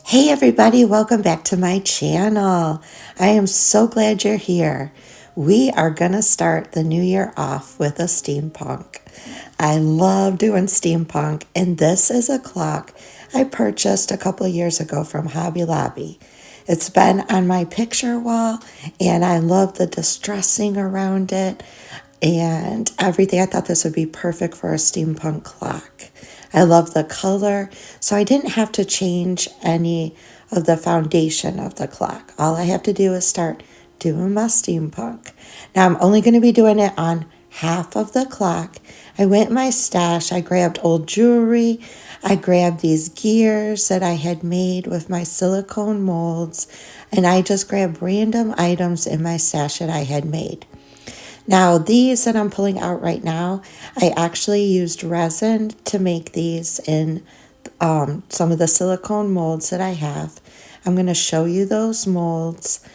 Hey everybody, welcome back to my channel. I am so glad you're here. We are going to start the new year off with a steampunk. I love doing steampunk, and this is a clock I purchased a couple of years ago from Hobby Lobby. It's been on my picture wall, and I love the distressing around it and everything. I thought this would be perfect for a steampunk clock. I love the color, so I didn't have to change any of the foundation of the clock. All I have to do is start doing my steampunk. Now I'm only going to be doing it on half of the clock. I went in my stash, I grabbed old jewelry, I grabbed these gears that I had made with my silicone molds, and I just grabbed random items in my stash that I had made. Now, these that I'm pulling out right now, I actually used resin to make these in some of the silicone molds that I have. I'm going to show you those molds.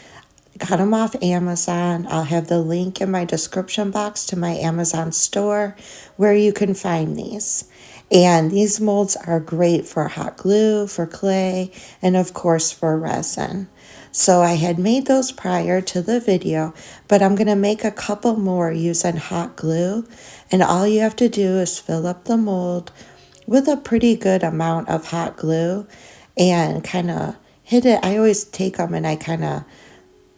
Got them off Amazon. I'll have the link in my description box to my Amazon store where you can find these. And these molds are great for hot glue, for clay, and of course for resin. So I had made those prior to the video, but I'm going to make a couple more using hot glue. And all you have to do is fill up the mold with a pretty good amount of hot glue and kind of hit it. I always take them and I kind of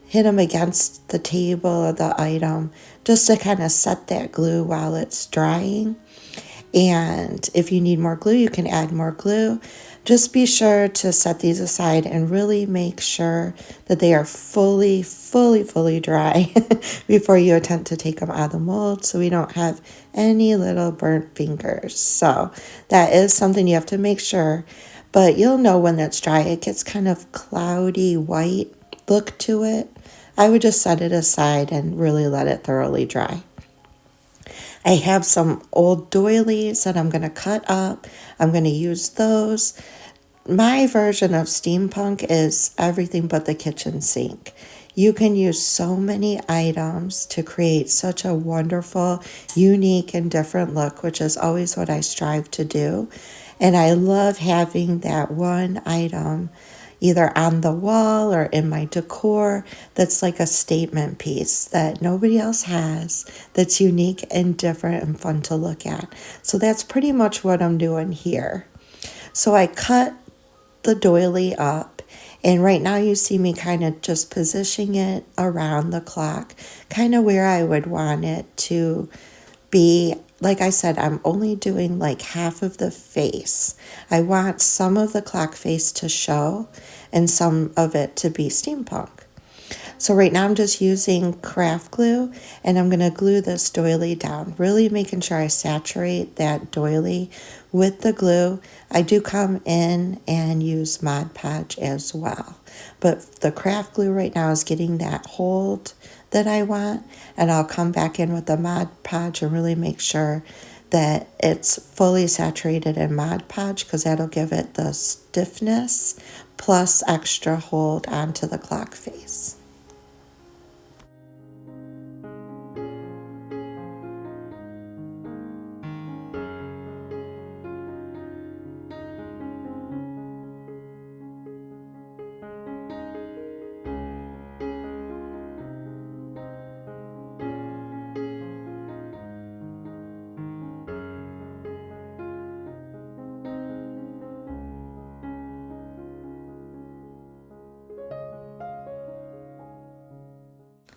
hit them against the table or the item just to kind of set that glue while it's drying. And if you need more glue, you can add more glue. Just be sure to set these aside and really make sure that they are fully dry before you attempt to take them out of the mold so we don't have any little burnt fingers. So that is something you have to make sure, but you'll know when it's dry. It gets kind of cloudy white look to it. I would just set it aside and really let it thoroughly dry. I have some old doilies that I'm going to cut up. I'm going to use those. My version of steampunk is everything but the kitchen sink. You can use so many items to create such a wonderful, unique, and different look, which is always what I strive to do. And I love having that one item either on the wall or in my decor that's like a statement piece that nobody else has, that's unique and different and fun to look at. So that's pretty much what I'm doing here. So I cut the doily up, and right now you see me kind of just positioning it around the clock, kind of where I would want it to be. Like I said, I'm only doing like half of the face. I want some of the clock face to show and some of it to be steampunk. So right now I'm just using craft glue, and I'm going to glue this doily down, really making sure I saturate that doily with the glue. I do come in and use Mod Podge as well, but the craft glue right now is getting that hold that I want, and I'll come back in with the Mod Podge and really make sure that it's fully saturated in Mod Podge, because that'll give it the stiffness plus extra hold onto the clock face.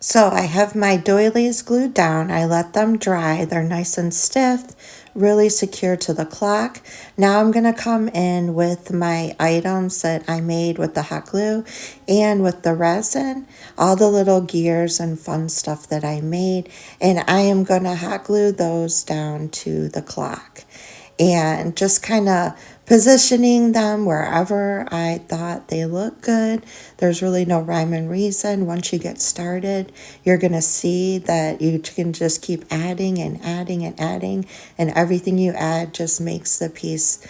So I have my doilies glued down. I let them dry. They're nice and stiff, really secure to the clock. Now I'm going to come in with my items that I made with the hot glue and with the resin, all the little gears and fun stuff that I made, and I am going to hot glue those down to the clock and just kind of positioning them wherever I thought they look good. There's really no rhyme and reason. Once you get started, you're going to see that you can just keep adding and adding and adding, and everything you add just makes the piece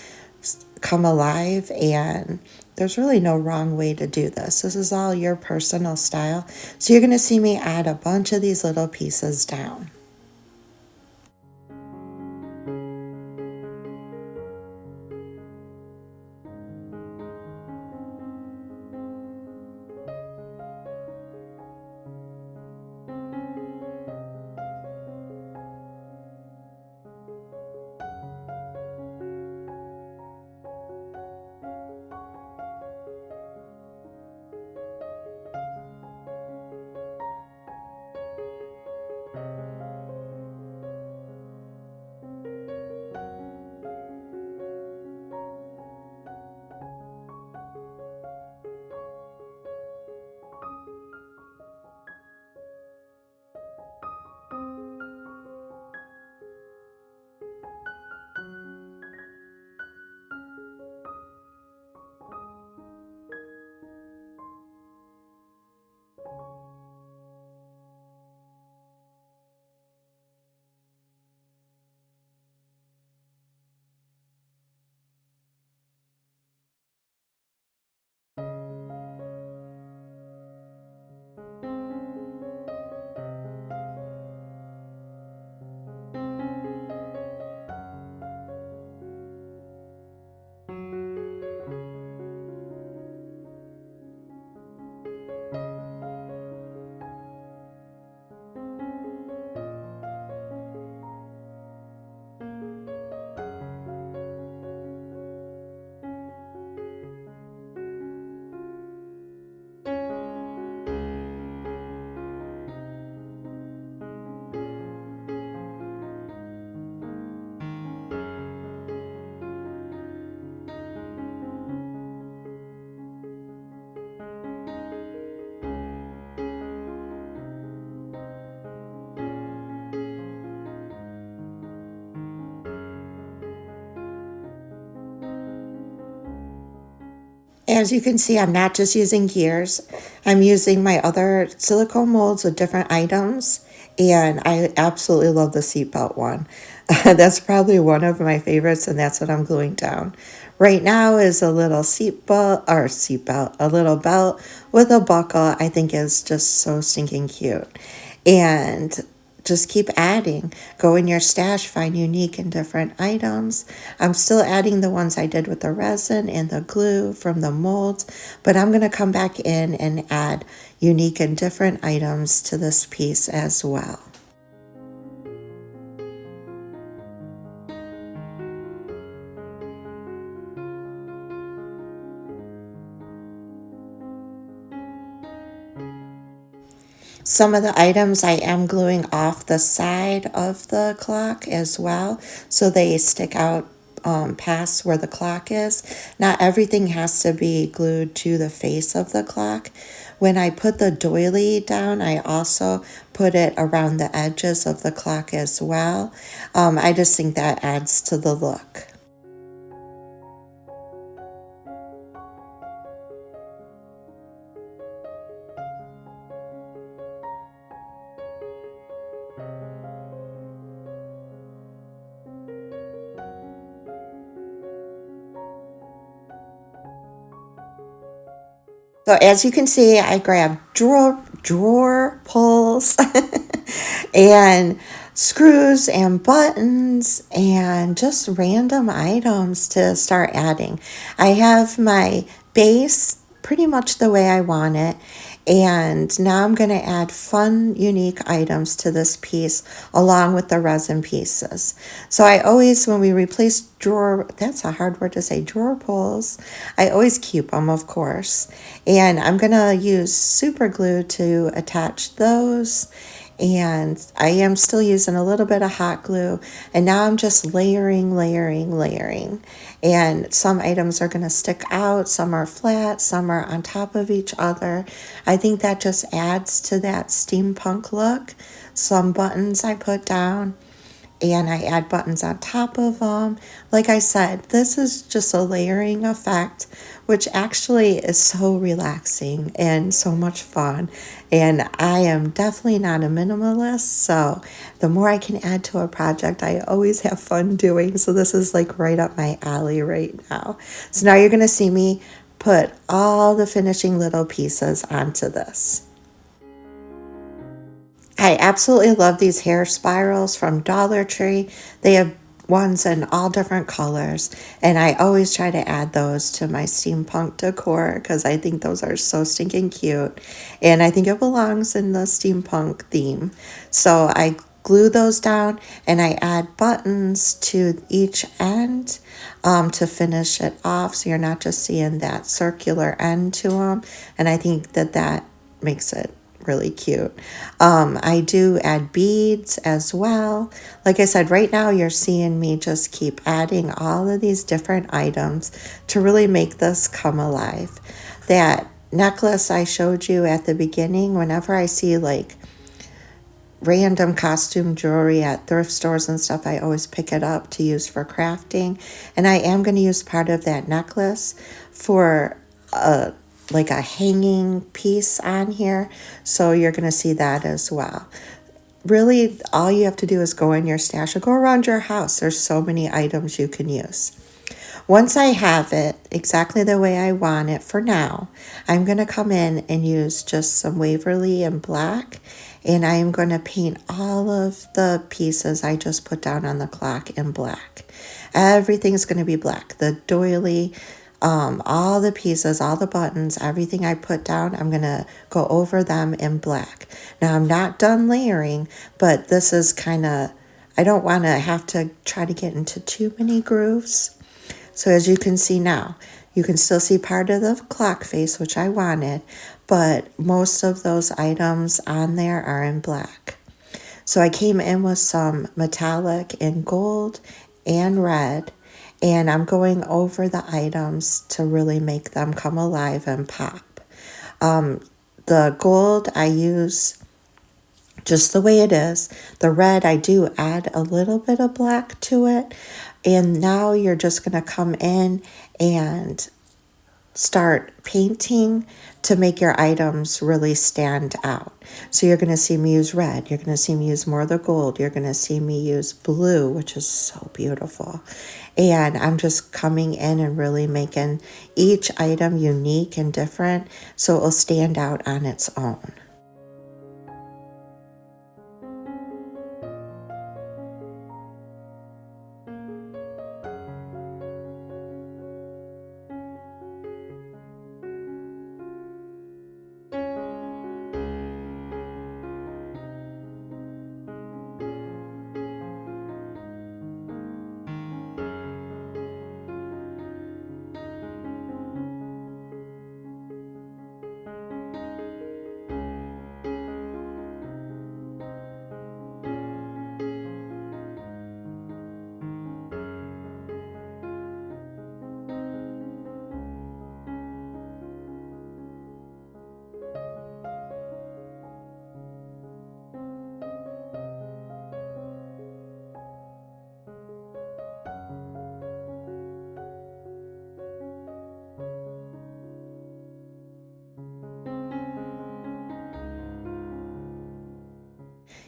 come alive, and there's really no wrong way to do this. This is all your personal style. So you're going to see me add a bunch of these little pieces down. As you can see, I'm not just using gears. I'm using my other silicone molds with different items, and I absolutely love the seatbelt one. That's probably one of my favorites, and that's what I'm gluing down. Right now is a little a little belt with a buckle. I think is just so stinking cute. And just keep adding. Go in your stash, find unique and different items. I'm still adding the ones I did with the resin and the glue from the molds, but I'm going to come back in and add unique and different items to this piece as well. Some of the items I am gluing off the side of the clock as well, so they stick out past where the clock is. Not everything has to be glued to the face of the clock. When I put the doily down, I also put it around the edges of the clock as well. I just think that adds to the look. So as you can see, I grabbed drawer pulls and screws and buttons and just random items to start adding. I have my base pretty much the way I want it. And now I'm going to add fun, unique items to this piece along with the resin pieces. So I always, when we replace that's a hard word to say, drawer pulls, I always keep them, of course. And I'm going to use super glue to attach those. And I am still using a little bit of hot glue. And now I'm just layering. And some items are going to stick out, some are flat, some are on top of each other. I think that just adds to that steampunk look. Some buttons I put down, and I add buttons on top of them. Like I said, this is just a layering effect, which actually is so relaxing and so much fun. And I am definitely not a minimalist, so the more I can add to a project, I always have fun doing. So this is like right up my alley right now. So now you're going to see me put all the finishing little pieces onto this. I absolutely love these hair spirals from Dollar Tree. They have ones in all different colors, and I always try to add those to my steampunk decor because I think those are so stinking cute, and I think it belongs in the steampunk theme. So I glue those down and I add buttons to each end to finish it off, so you're not just seeing that circular end to them, and I think that makes it really cute. I do add beads as well. Like I said, right now you're seeing me just keep adding all of these different items to really make this come alive. That necklace I showed you at the beginning, whenever I see like random costume jewelry at thrift stores and stuff, I always pick it up to use for crafting. And I am going to use part of that necklace for like a hanging piece on here, so you're going to see that as well. Really, all you have to do is go in your stash or go around your house. There's so many items you can use. Once I have it exactly the way I want it for now, I'm going to come in and use just some Waverly in black, and I am going to paint all of the pieces I just put down on the clock in black. Everything's going to be black. The doily, all the pieces, all the buttons, everything I put down, I'm going to go over them in black. Now, I'm not done layering, but this is kind of, I don't want to have to try to get into too many grooves. So as you can see now, you can still see part of the clock face, which I wanted, but most of those items on there are in black. So I came in with some metallic in gold and red, and I'm going over the items to really make them come alive and pop. The gold I use just the way it is. The red, I do add a little bit of black to it. And now you're just going to come in and start painting to make your items really stand out. So you're going to see me use red. You're going to see me use more of the gold. You're going to see me use blue, which is so beautiful. And I'm just coming in and really making each item unique and different so it will stand out on its own.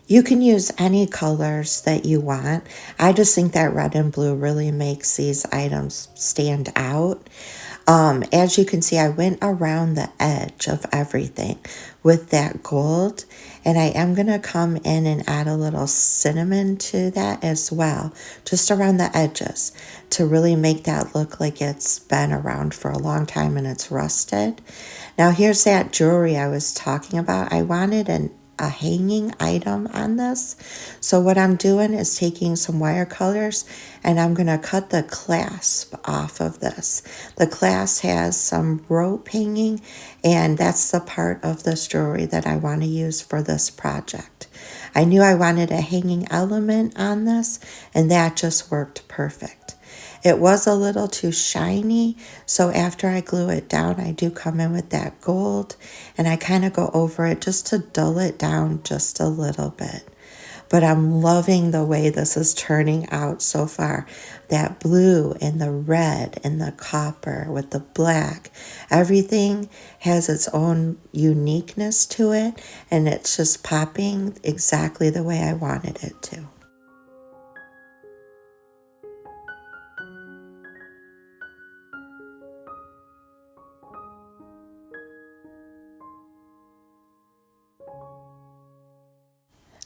You can use any colors that you want. I just think that red and blue really makes these items stand out. As you can see, I went around the edge of everything with that gold, and I am going to come in and add a little cinnamon to that as well, just around the edges to really make that look like it's been around for a long time and it's rusted. Now here's that jewelry I was talking about. I wanted a hanging item on this. So what I'm doing is taking some wire colors and I'm going to cut the clasp off of this. The clasp has some rope hanging, and that's the part of this jewelry that I want to use for this project. I knew I wanted a hanging element on this, and that just worked perfect. It was a little too shiny, so after I glue it down, I do come in with that gold, and I kind of go over it just to dull it down just a little bit. But I'm loving the way this is turning out so far. That blue and the red and the copper with the black, everything has its own uniqueness to it, and it's just popping exactly the way I wanted it to.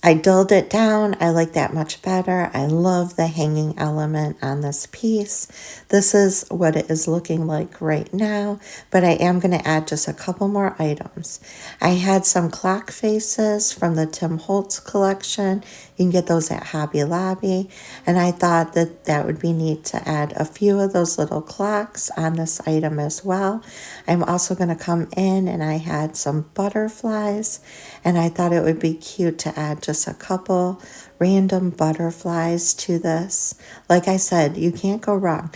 I dulled it down. I like that much better. I love the hanging element on this piece. This is what it is looking like right now, but I am going to add just a couple more items. I had some clock faces from the Tim Holtz collection. You can get those at Hobby Lobby, and I thought that that would be neat to add a few of those little clocks on this item as well. I'm also going to come in and I had some butterflies, and I thought it would be cute to add just a couple random butterflies to this. Like I said, you can't go wrong.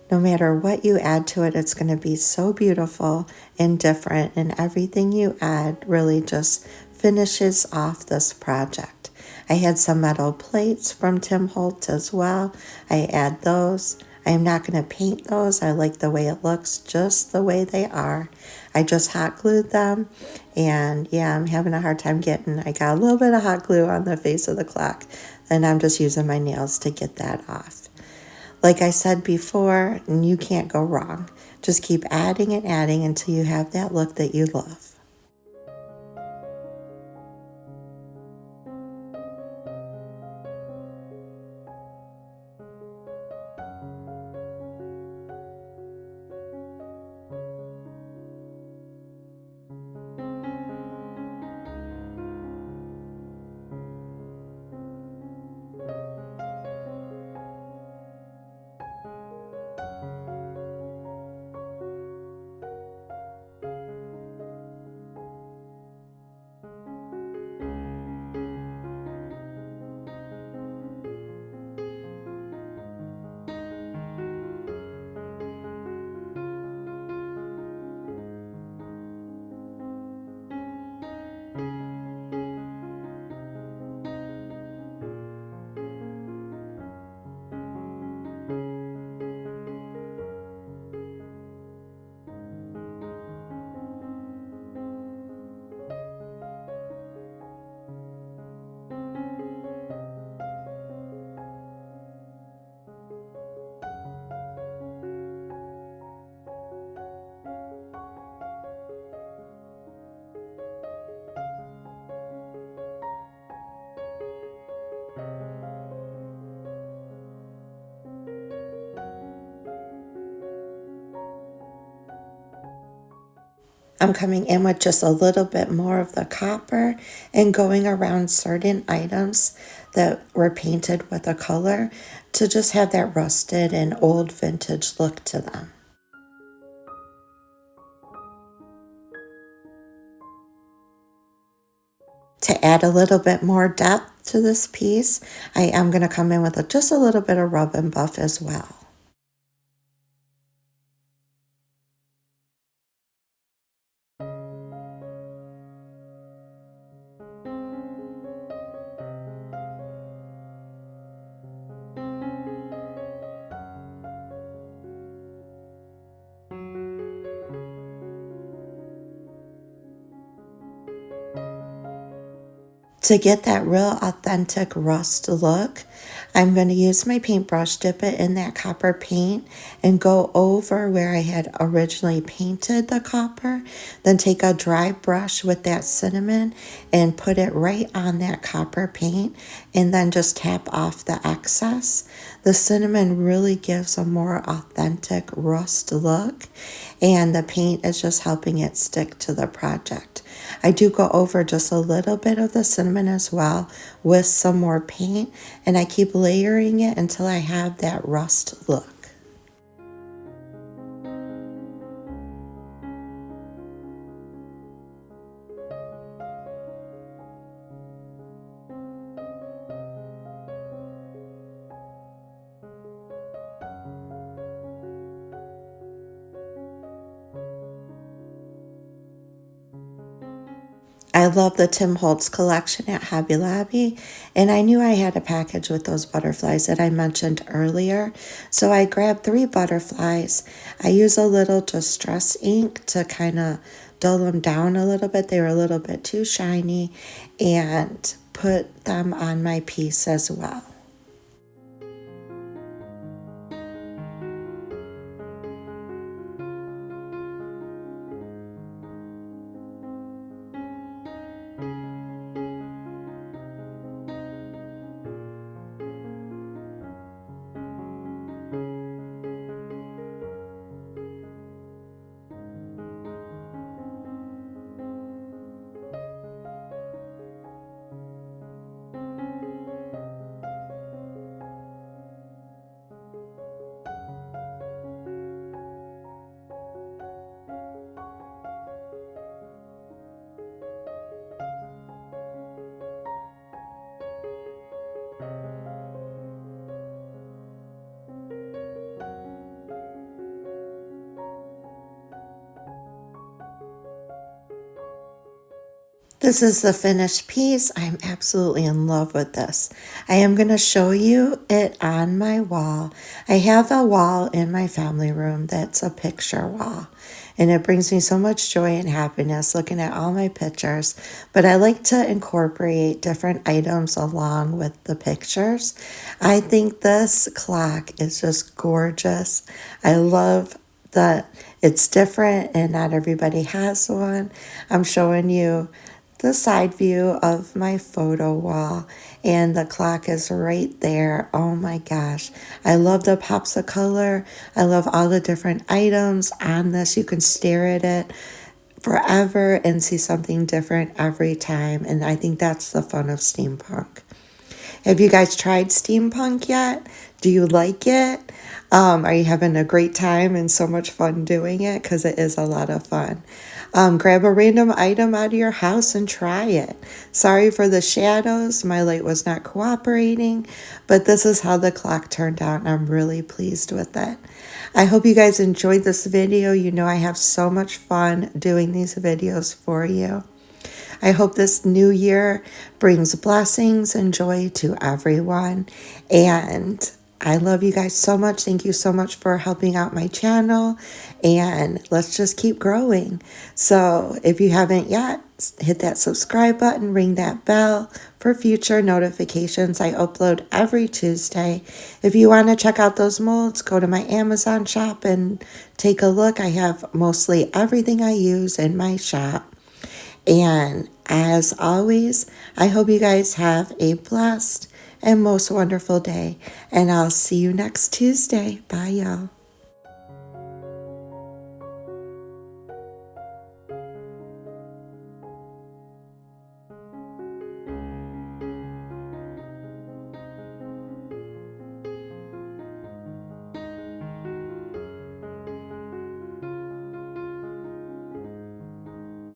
No matter what you add to it, it's going to be so beautiful and different, and everything you add really just finishes off this project. I had some metal plates from Tim Holtz as well. I add those. I am not going to paint those. I like the way it looks just the way they are. I just hot glued them, and yeah, I'm having a hard time I got a little bit of hot glue on the face of the clock, and I'm just using my nails to get that off. Like I said before, you can't go wrong. Just keep adding and adding until you have that look that you love. I'm coming in with just a little bit more of the copper and going around certain items that were painted with a color to just have that rusted and old vintage look to them. To add a little bit more depth to this piece, I am going to come in with just a little bit of rub and buff as well. To get that real authentic rust look, I'm going to use my paintbrush, dip it in that copper paint, and go over where I had originally painted the copper. Then take a dry brush with that cinnamon and put it right on that copper paint, and then just tap off the excess. The cinnamon really gives a more authentic rust look, and the paint is just helping it stick to the project. I do go over just a little bit of the cinnamon as well with some more paint, and I keep layering it until I have that rust look. I love the Tim Holtz collection at Hobby Lobby, and I knew I had a package with those butterflies that I mentioned earlier, so I grabbed 3 butterflies. I use a little distress ink to kind of dull them down a little bit. They were a little bit too shiny, and put them on my piece as well. This is the finished piece. I'm absolutely in love with this. I am going to show you it on my wall. I have a wall in my family room that's a picture wall, and it brings me so much joy and happiness looking at all my pictures. But I like to incorporate different items along with the pictures. I think this clock is just gorgeous. I love that it's different and not everybody has one. I'm showing you the side view of my photo wall, and the clock is right there. Oh my gosh, I love the pops of color. I love all the different items on this. You can stare at it forever and see something different every time, and I think that's the fun of steampunk. Have you guys tried steampunk yet? Do you like it? Are you having a great time and so much fun doing it? Because it is a lot of fun. Grab a random item out of your house and try it. Sorry for the shadows. My light was not cooperating, but this is how the clock turned out, and I'm really pleased with it. I hope you guys enjoyed this video. You know I have so much fun doing these videos for you. I hope this new year brings blessings and joy to everyone. And I love you guys so much. Thank you so much for helping out my channel. And let's just keep growing. So if you haven't yet, hit that subscribe button, ring that bell for future notifications. I upload every Tuesday. If you want to check out those molds, go to my Amazon shop and take a look. I have mostly everything I use in my shop. And as always, I hope you guys have a blessed and most wonderful day. And I'll see you next Tuesday. Bye, y'all.